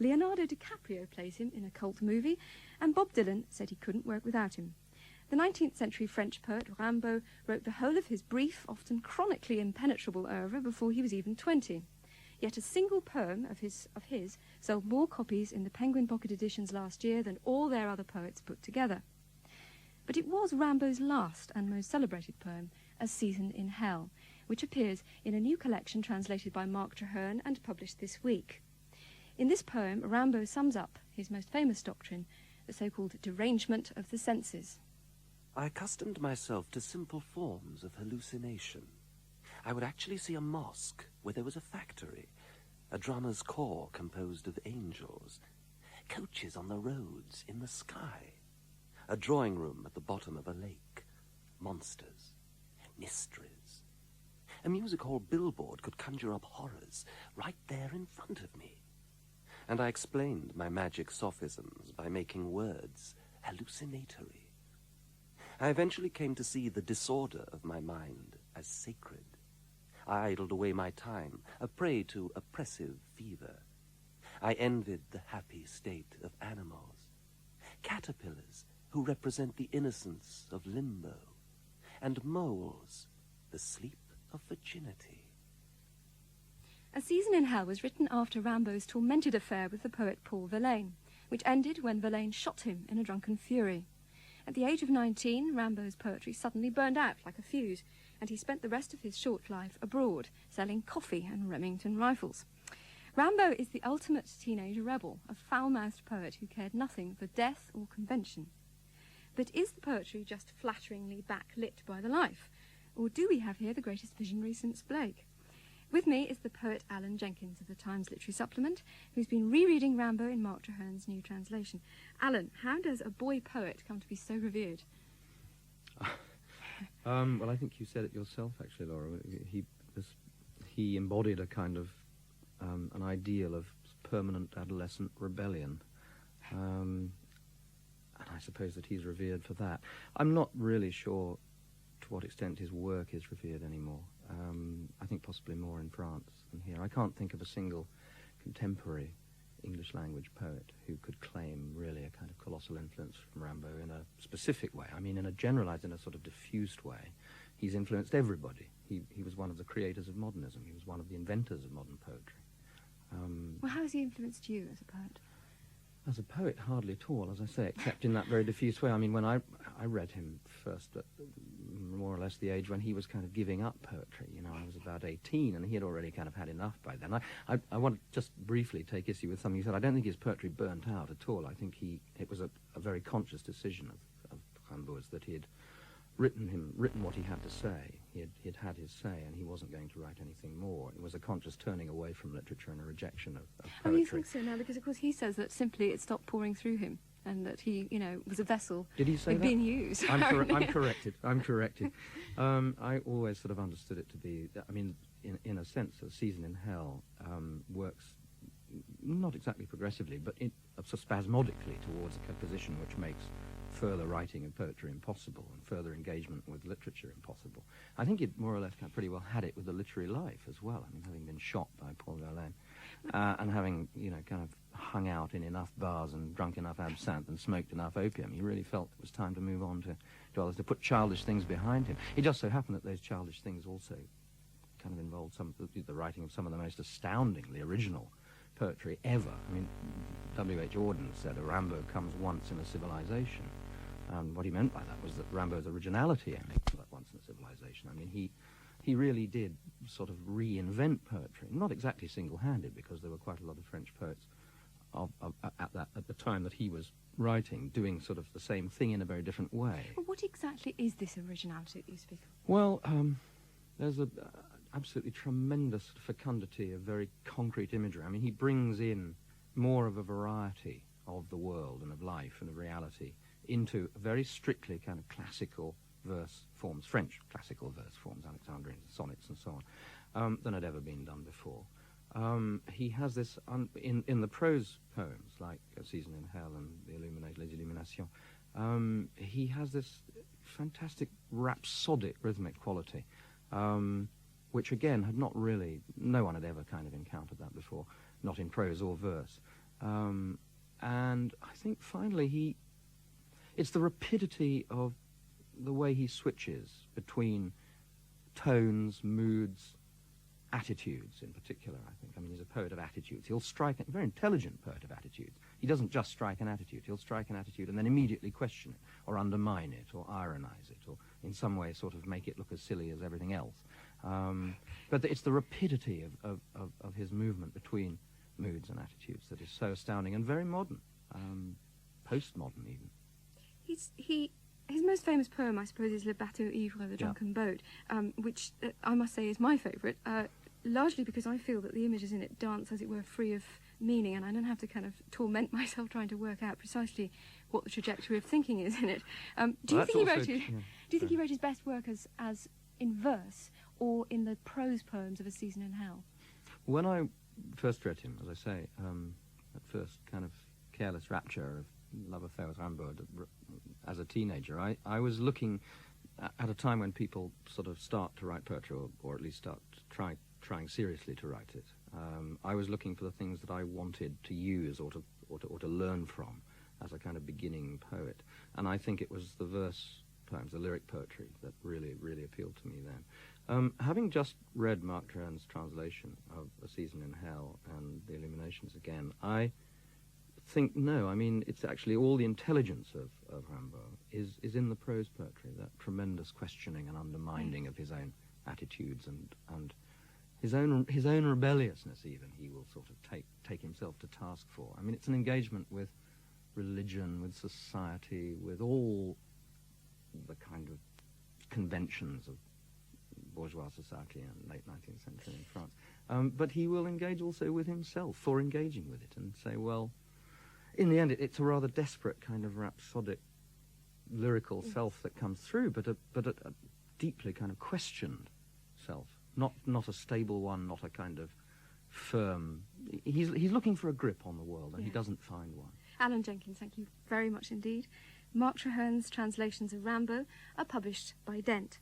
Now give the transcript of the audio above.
Leonardo DiCaprio plays him in a cult movie, and Bob Dylan said he couldn't work without him. The 19th century French poet Rimbaud wrote the whole of his brief, often chronically impenetrable oeuvre before he was even 20. Yet a single poem of his sold more copies in the Penguin Pocket editions last year than all their other poets put together. But it was Rimbaud's last and most celebrated poem, A Season in Hell, which appears in a new collection translated by Mark Traherne and published this week. In this poem, Rimbaud sums up his most famous doctrine, the so-called derangement of the senses. I accustomed myself to simple forms of hallucination. I would actually see a mosque where there was a factory, a drummer's corps composed of angels, coaches on the roads in the sky, a drawing room at the bottom of a lake, monsters, mysteries. A music hall billboard could conjure up horrors right there in front of me. And I explained my magic sophisms by making words hallucinatory. I eventually came to see the disorder of my mind as sacred. I idled away my time, a prey to oppressive fever. I envied the happy state of animals, caterpillars who represent the innocence of limbo, and moles, the sleep of virginity. A Season in Hell was written after Rimbaud's tormented affair with the poet Paul Verlaine, which ended when Verlaine shot him in a drunken fury. At the age of 19, Rimbaud's poetry suddenly burned out like a fuse, and he spent the rest of his short life abroad, selling coffee and Remington rifles. Rimbaud is the ultimate teenage rebel, a foul-mouthed poet who cared nothing for death or convention. But is the poetry just flatteringly backlit by the life? Or do we have here the greatest visionary since Blake? With me is the poet Alan Jenkins of the Times Literary Supplement, who's been rereading Rimbaud in Mark Traherne's new translation. Alan, how does a boy poet come to be so revered? Well, I think you said it yourself, actually, Laura. He embodied a kind of an ideal of permanent adolescent rebellion. And I suppose that he's revered for that. I'm not really sure to what extent his work is revered anymore. I think possibly more in France than here. I can't think of a single contemporary English-language poet who could claim really a kind of colossal influence from Rimbaud in a specific way. I mean, in a generalized, in a sort of diffused way. He's influenced everybody. He was one of the creators of modernism. He was one of the inventors of modern poetry. Well, how has he influenced you as a poet? As a poet, hardly at all, as I say, except in that very diffuse way. I mean, when I read him first at more or less the age when he was kind of giving up poetry, you know, I was about 18, and he had already kind of had enough by then. I want to just briefly take issue with something you said. I don't think his poetry burnt out at all. I think it was a very conscious decision of Rimbaud's that he had written what he had to say. He'd had his say, and he wasn't going to write anything more. It was a conscious turning away from literature and a rejection of poetry. Oh, you think so now? Because, of course, he says that simply it stopped pouring through him, and that he, you know, was a vessel. Did he say that? Being used. I'm corrected. I always sort of understood it to be, I mean, in a sense, A Season in Hell works not exactly progressively, but spasmodically towards a position which makes further writing of poetry impossible and further engagement with literature impossible. I think he'd more or less kind of pretty well had it with the literary life as well. I mean, having been shot by Paul Verlaine and having, you know, kind of hung out in enough bars and drunk enough absinthe and smoked enough opium, he really felt it was time to move on to others, to put childish things behind him. It just so happened that those childish things also kind of involved the writing of some of the most astoundingly original poetry ever. I mean, W.H. Auden said a Rimbaud comes once in a civilization. What he meant by that was that Rimbaud's originality only comes once in a civilization. I mean, he really did sort of reinvent poetry, not exactly single-handed, because there were quite a lot of French poets at the time that he was writing, doing sort of the same thing in a very different way. Well, what exactly is this originality that you speak of? Well, there's a absolutely tremendous fecundity of very concrete imagery. I mean, he brings in more of a variety of the world and of life and of reality into very strictly kind of classical verse forms, French classical verse forms, Alexandrian sonnets and so on, than had ever been done before. He has this, in the prose poems, like A Season in Hell and Les Illuminations, he has this fantastic rhapsodic rhythmic quality, which again had not really, no one had ever kind of encountered that before, not in prose or verse. And I think finally it's the rapidity of the way he switches between tones, moods, attitudes in particular, I think. I mean, he's a poet of attitudes. He'll strike a very intelligent poet of attitudes. He doesn't just strike an attitude. He'll strike an attitude and then immediately question it, or undermine it, or ironize it, or in some way sort of make it look as silly as everything else. But it's the rapidity of his movement between moods and attitudes that is so astounding and very modern, postmodern even. His most famous poem, I suppose, is Le Bateau Ivre, the Drunken Boat, which I must say is my favourite, largely because I feel that the images in it dance, as it were, free of meaning, and I don't have to kind of torment myself trying to work out precisely what the trajectory of thinking is in it. Do you think he wrote his best work as in verse or in the prose poems of A Season in Hell? When I first read him, as I say, at first kind of careless rapture of love affair with Rimbaud as a teenager, I was looking at a time when people sort of start to write poetry, or at least start trying seriously to write it. I was looking for the things that I wanted to use or to learn from as a kind of beginning poet, and I think it was the verse poems, the lyric poetry, that really appealed to me then. Having just read Mark Trahen's translation of A Season in Hell and The Illuminations again, I think, no, I mean, it's actually all the intelligence of Rimbaud is in the prose poetry, that tremendous questioning and undermining of his own attitudes and his own rebelliousness even, he will sort of take himself to task for. I mean, it's an engagement with religion, with society, with all the kind of conventions of bourgeois society in late 19th century in France. But he will engage also with himself for engaging with it and say, well, in the end, it's a rather desperate kind of rhapsodic, lyrical self that comes through, but a deeply kind of questioned self, not a stable one, not a kind of firm. He's looking for a grip on the world, and he doesn't find one. Alan Jenkins, thank you very much indeed. Mark Trahen's translations of Rimbaud are published by Dent.